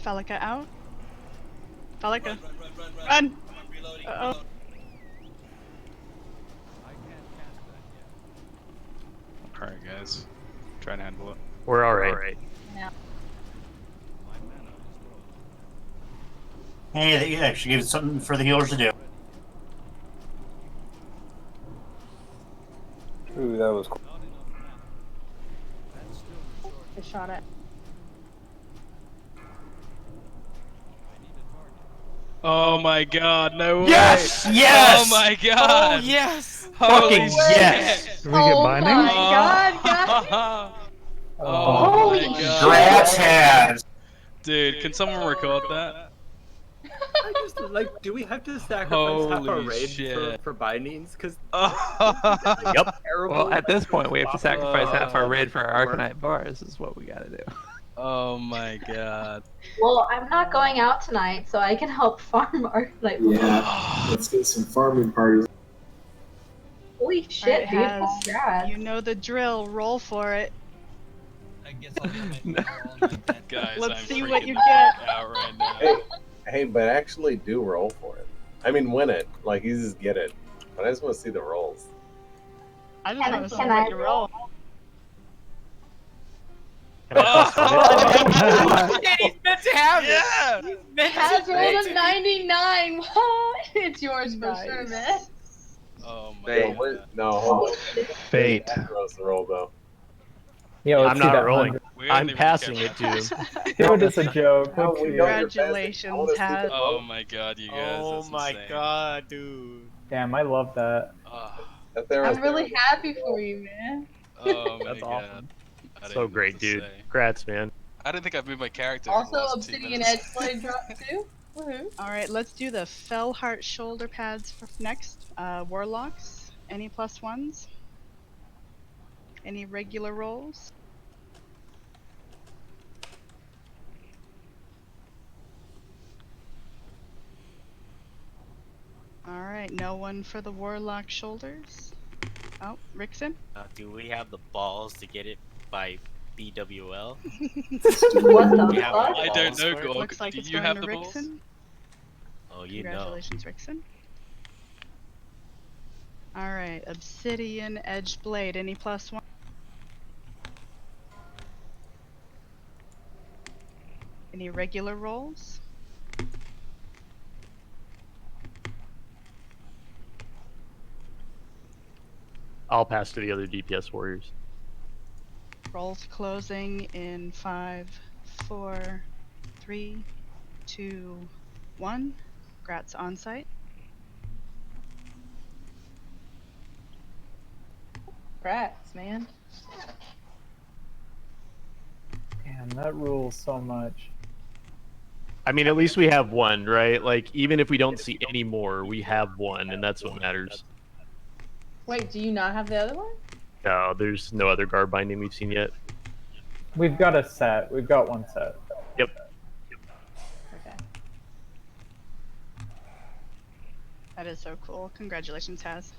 Felica out. Felica. Run! Uh-oh. Alright, guys. Try and handle it. We're alright. Yeah. Hey, they actually gave it something for the healers to do. Ooh, that was cool. I shot it. Oh my god, no way! Yes! Yes! Oh my god! Oh, yes! Holy Fucking shit! yes! Did we get binding? Oh my god, guys! Oh my god. Grats has. Dude, can someone record that? I just like, do we have to sacrifice half our Holy raid shit. for bindings? Because Yep. terrible. Well, at this point, we have to sacrifice half our Oh, raid for our Arcanite bars. Is what we gotta do. Oh my god. Well, I'm not going out tonight, so I can help farm Arcanite. Yeah, let's get some farming parties. Holy shit, dude! Has, Congrats. you know the drill. Roll for it. I guess I'll get my all night. Guys, Let's I'm see freaking what you the get. fuck out right now. Hey, but actually do roll for it. I mean, win it. Like, you just get it. But I just want to see the rolls. I just want to see Can what I you roll. Can I plus Shit, he's meant to have it. Yeah! He's meant Has to rolled a 99. What? It's yours for sure, man. Oh my Hey, god. no, hold on. Fate. Roast the roll, though. Yo, let's I'm see not that rolling. 100. We don't I'm even passing care it to him. Dude, it's a joke. No, Look we at don't. you. Congratulations, Has. Oh my god, you guys. Oh That's my insane. god, dude. Damn, I love that. I'm really happy for you, man. Oh my That's god. awesome. I don't So even know great, what to dude. say. Congrats, man. I don't think I've moved my character. for the Also, last 2 Obsidian minutes. Edgeblade dropped too. Woohoo. Alright, let's do the Fellheart shoulder pads for next. Warlocks. Any plus ones? Any regular rolls? Alright, no one for the Warlock shoulders. Oh, Rickson? Do we have the balls to get it by BWL? What Do the we have fuck? the I don't balls know, for it? Gorg. Looks like Do it's you going have to the balls? Rickson. Oh, you know. Congratulations, Rickson. Alright, Obsidian Edge Blade. Any plus one? Any regular rolls? I'll pass to the other DPS warriors. Rolls closing in 5, 4, 3, 2, 1. Grats on site. Congrats, man. Damn, that rules so much. I mean, at least we have one, right? Like, even if we don't see any more, we have one, and that's what matters. Wait, do you not have the other one? No, there's no other guard binding we've seen yet. We've got a set. We've got one set. Yep. Okay. That is so cool. Congratulations, Has.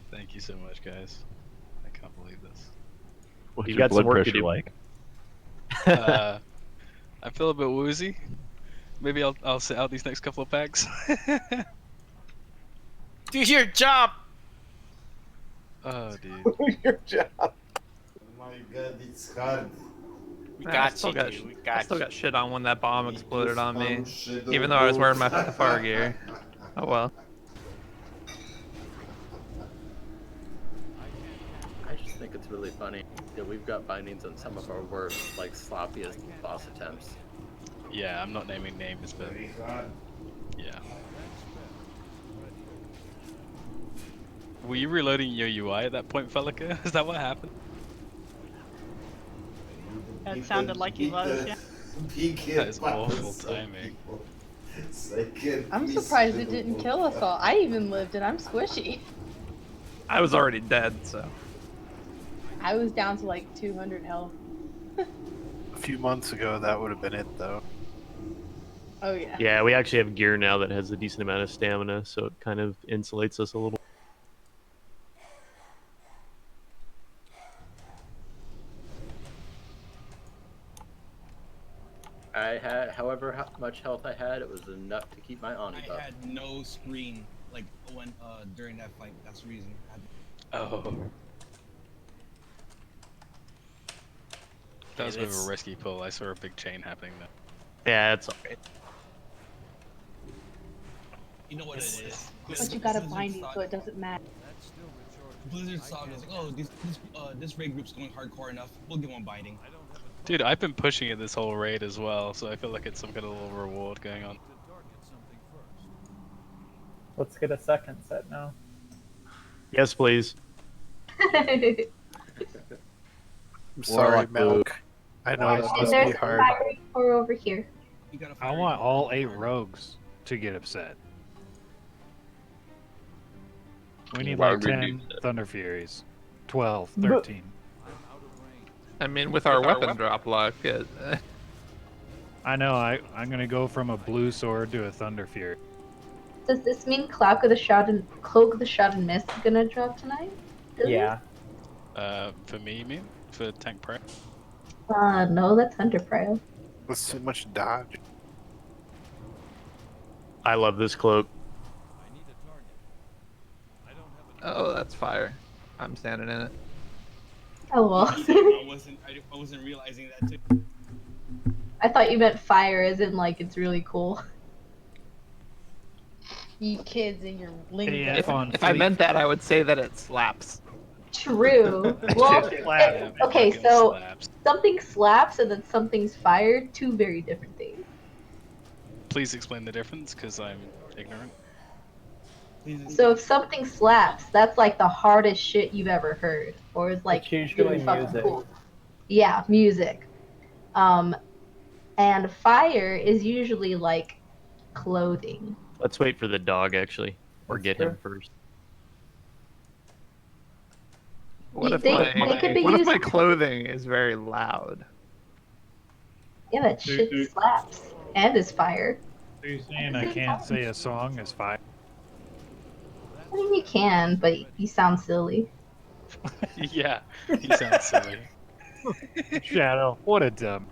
Thank you so much, guys. I can't believe this. Well, What's you your got some blood work to pressure do. like? I feel a bit woozy. Maybe I'll sit out these next couple of packs. Do your job! Oh, dude. Your job. Oh my god, it's hard. We I got still you, got, dude. We I got still you. got shit on when that bomb exploded on me. Shadow Even though I was wearing my Wolf. far gear. Oh well. I just think it's really funny that we've got bindings on some of our worst, like sloppiest boss attempts. Yeah, I'm not naming names, but Very hard. yeah. Were you reloading your UI at that point, Felica? Is that what happened? That sounded like he was, yeah. That is awful timing. I'm surprised it didn't kill us all. I even lived and I'm squishy. I was already dead, so. I was down to like 200 health. A few months ago, that would have been it, though. Oh yeah. Yeah, we actually have gear now that has a decent amount of stamina, so it kind of insulates us a little. I had, however much health I had, it was enough to keep my Oni I buff. had no screen like when during that fight. That's the reason. Oh. That was a bit of a that's- risky pull. I saw a big chain happening there. Yeah, it's alright. You know what it is. But you got a binding, so it doesn't matter. Blizzard Saga is like, oh, this raid group's going hardcore enough. We'll give one binding. Dude, I've been pushing it this whole raid as well, so I feel like it's some kind of little reward going on. Let's get a second set now. Yes, please. I'm sorry, Warlock Milk. I know Why that is must There's be a hard. fiery core over here. I want all 8 rogues to get upset. We need Why like would we 10 do that? Thunder Furies. 12, 13. I mean, with our weapon drop luck, I know, I'm gonna go from a blue sword to a Thunder Fury. Does this mean Cloak of the Shroud and Mist is gonna drop tonight? Does Yeah. For me, you mean? For tank prep? it? No, that's Hunter Prio. That's too much dodge. I love this cloak. oh, that's fire. I'm standing in it. Oh well. I wasn't realizing that too. I thought you meant fire, as in like it's really cool. You kids and your lingo. Yeah, If I meant that, I would say that it slaps. True. Well, okay, so Slaps. something slaps and then something's fired. Two very different things. Please explain the difference, because I'm ignorant. So if something slaps, that's like the hardest shit you've ever heard, or is like It's usually really fucking music. cool. Yeah, music. And fire is usually like clothing. Let's wait for the dog, actually. Or get him first. What if They my could be what if used- my clothing is very loud? Yeah, that shit slaps and is fire. So you're saying I can't say a song is fire? I mean, you can, but you sound silly. Yeah, he sounds silly. Shadow, what a dumb.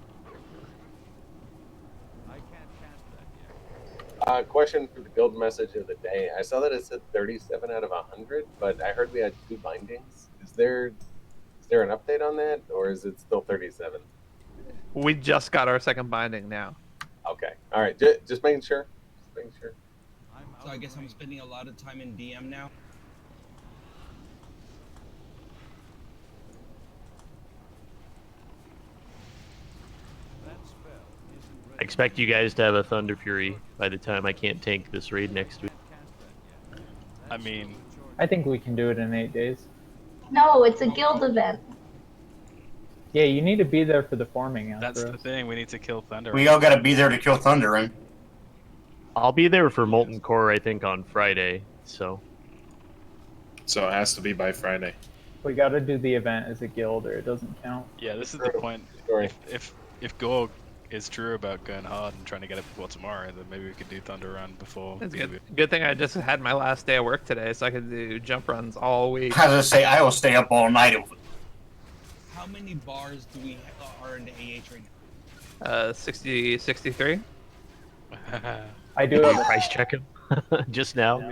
Question for the guild message of the day. I saw that it said 37 out of 100, but I heard we had 2 bindings. Is there an update on that, or is it still 37? We just got our second binding now. Okay. All right. Just making sure. Just making sure. So I guess I'm spending a lot of time in DM now. I expect you guys to have a Thunder Fury by the time I can't tank this raid next week. I mean, I think we can do it in 8 days. No, it's a guild event. Yeah, you need to be there for the forming. that's the Astros. thing. We need to kill Thunder. We all gotta be there to kill Thunder, and I'll be there for Molten Core, I think, on Friday, so... So it has to be by Friday. We gotta do the event as a guild or it doesn't count. Yeah, this is the point. If Gorg is true about going hard and trying to get it before tomorrow, then maybe we could do Thunder Run before. It's good thing I just had my last day of work today, so I could do jump runs all week. as I say, I will stay up all night. How many bars do we are in the AH right now? 60, 63. I do have price checking just now.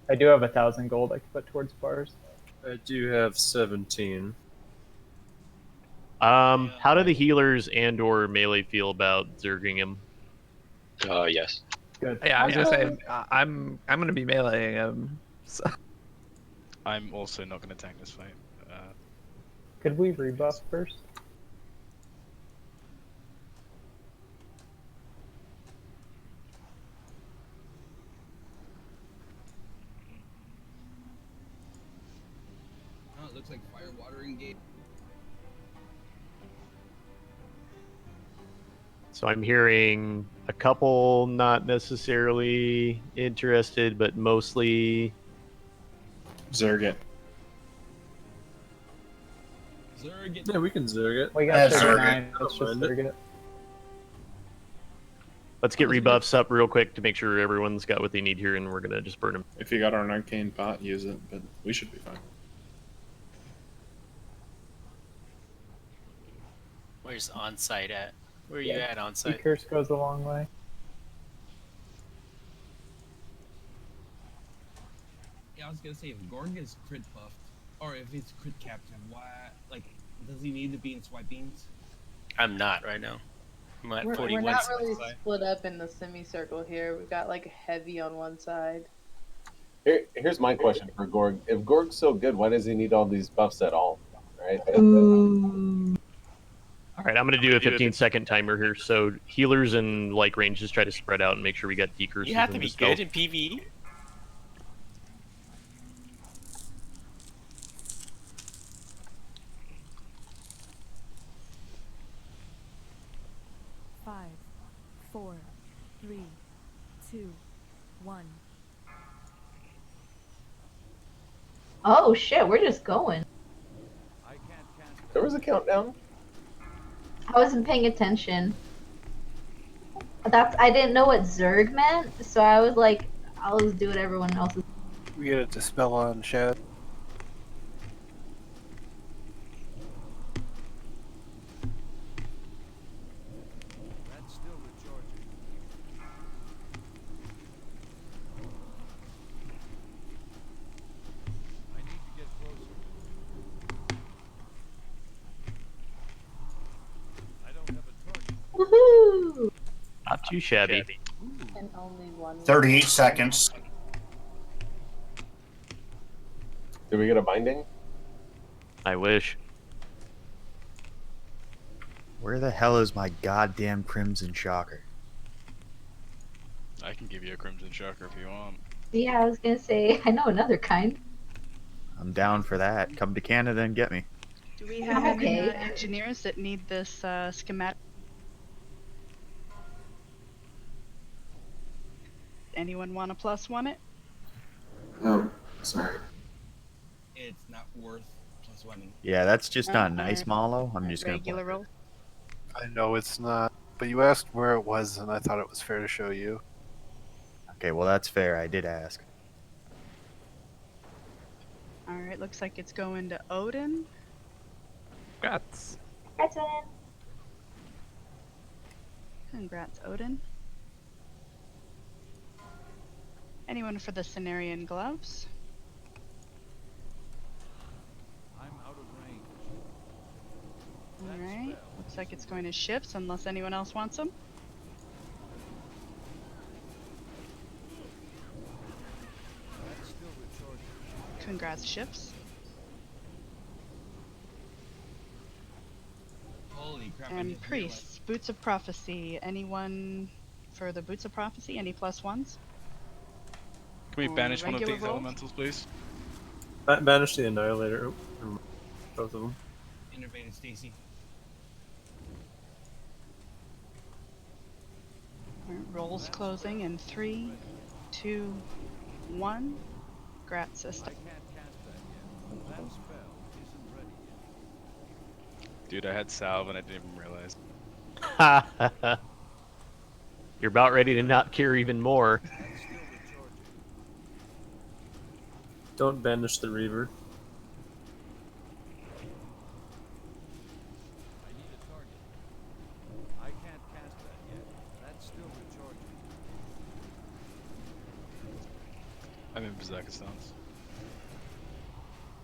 I do have 1,000 gold I can put towards bars. I do have 17. How do the healers and or melee feel about zerging him? Yes. Good. Yeah, I was gonna say I'm gonna be meleeing him. So. I'm also not going to tank this fight. Could we rebuff first? Oh, it looks like fire water engage. So I'm hearing a couple not necessarily interested, but mostly... Zerg it. Zerg it. Yeah, we can Zerg it. We got 39. Let's just Zerg it. Let's get rebuffs up real quick to make sure everyone's got what they need here, and we're gonna just burn them. If you got an arcane pot, use it, but we should be fine. Where's on-site at? Where are you at on site? Curse goes a long way. Yeah, I was gonna say if Gorg is crit buffed, or if he's crit capped, why? Like, does he need to be in swipe beams? I'm not right now. I'm at We're 41. not really split up in the semicircle here. We've got like heavy on one side. Here's my question for Gorg. If Gorg's so good, why does he need all these buffs at all? Right? All right, I'm going to do a 15-second timer here. So healers and like ranges try to spread out and make sure we got decurses. You have to and be dispel. good in PvE. Five, 4, 3, 2, 1. Oh shit, we're just going. There was a countdown. I wasn't paying attention. I didn't know what Zerg meant, so I was like, I'll just do what everyone else is. We get a dispel on Shad. Woohoo! Not too shabby. And only one. 38 seconds. Did we get a binding? I wish. Where the hell is my goddamn Crimson Shocker? I can give you a Crimson Shocker if you want. Yeah, I was gonna say, I know another kind. I'm down for that. Come to Canada and get me. Do we have Okay. any engineers that need this schematic? Anyone want to +1 it? Oh, sorry. It's not worth +1ing. Yeah, that's just not nice, Alright. Malo. I'm just gonna. Regular roll. I know it's not, but you asked where it was, and I thought it was fair to show you. Okay, well that's fair. I did ask. Alright, looks like it's going to Odin. Congrats. That's it. Congrats, Odin. Anyone for the Cenarian gloves? I'm out of range. Alright, looks like it's going to ships unless anyone else wants them. That's still recharging. Congrats, ships. Holy crap! I And just priests, Boots of Prophecy. Anyone for the Boots of Prophecy? Any +1s? Can we banish one of Regular these roll? elementals, please? Banish the Annihilator. Both of them. Innervated Stacy. Alright, rolls closing in 3, 2, 1. Grat system. I can't cast that yet. That spell isn't ready yet. Dude, I had salve and I didn't even realize. You're about ready to not cure even more. That's still recharging. Don't banish the Reaver. I need a target. I can't cast that yet. That's still recharging. I'm in Kazakhstan.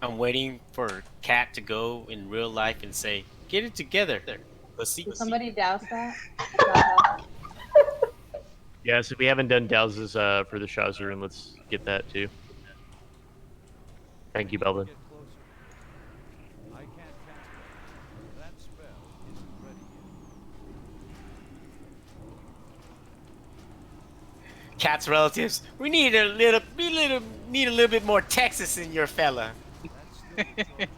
I'm waiting for Cat to go in real life and say, "Get it together, pussy." Did somebody douse that? Yeah, so we haven't done douses for the Shazur, and let's get that too. Thank you, Belvin. Get closer. I can't cast that. That spell isn't ready yet. Cat's relatives, we need a little bit more Texas in your fella. That's still recharging.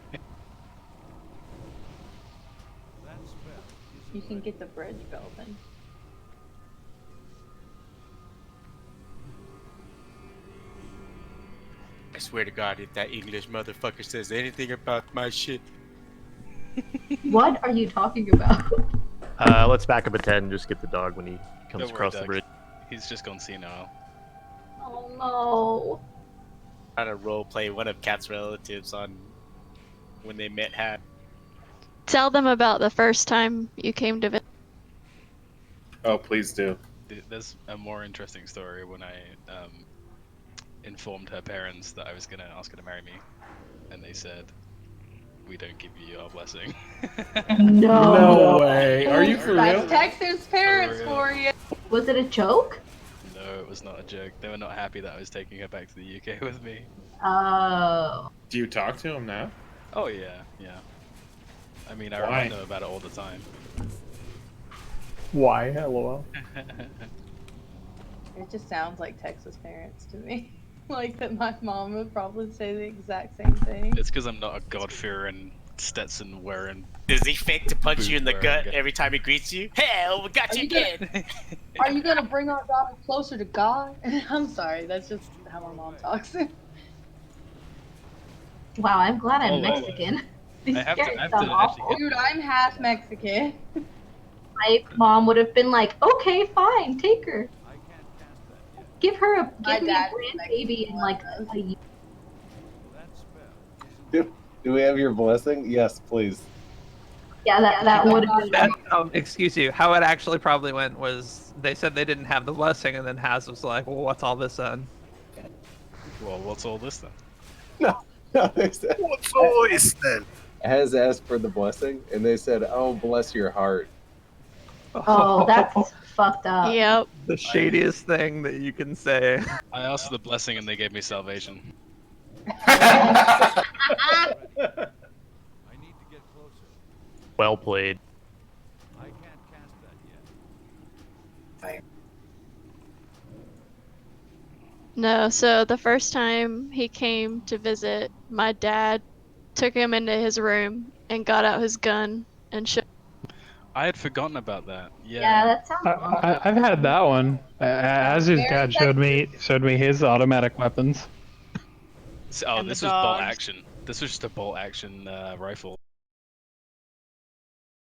That spell isn't You can get the bridge, Belvin. I swear to God, if that English motherfucker says anything about my shit. What are you talking about? Let's back up a 10 and just get the dog when he comes Don't worry, across the Doug. bridge. He's just gone senile. Oh no. Try to role play one of Cat's relatives on when they met Hat. Tell them about the first time you came to visit. Oh, please do. There's a more interesting story when I informed her parents that I was going to ask her to marry me, and they said, "We don't give you our blessing." No. No way. Are you for That's real? Texas parents real. for you. Was it a joke? No, it was not a joke. They were not happy that I was taking her back to the UK with me. Oh. Do you talk to him now? Oh yeah, yeah. I mean, I Why? remind them about it all the time. Why? LOL. It just sounds like Texas parents to me. Like that my mom would probably say the exact same thing. It's because I'm not a God-fearing, Stetson wearing. Does he fake to punch you in the boot gut wearing every time he greets you? Hell, we got Are you you gonna- again. Are you gonna bring our daughter closer to God? I'm sorry, that's just how my mom talks. Wow, I'm glad I'm Oh, Mexican. These I have to parents sound awful. Dude, I'm half Mexican. My mom would have been like, okay, fine, take her. Give her a My give me a dad grandbaby in like a year. Do we have your blessing? Yes, please. Yeah, that would have been. Excuse you. How it actually probably went was they said they didn't have the blessing, and then Haz was like, "Well, what's all this then?" Well, what's all this then? No, they said, What's all this then? has asked for the blessing, and they said, "Oh, bless your heart." Oh, that's fucked up. Yep. The shadiest thing that you can say. I asked for the blessing and they gave me salvation. Well played. No, so the first time he came to visit, my dad took him into his room and got out his gun and shot. I had forgotten about that. Yeah. Yeah, that sounds. I've had that one. As his dad showed me his automatic weapons. Oh, And the this was bolt dogs. action. This was just a bolt action rifle.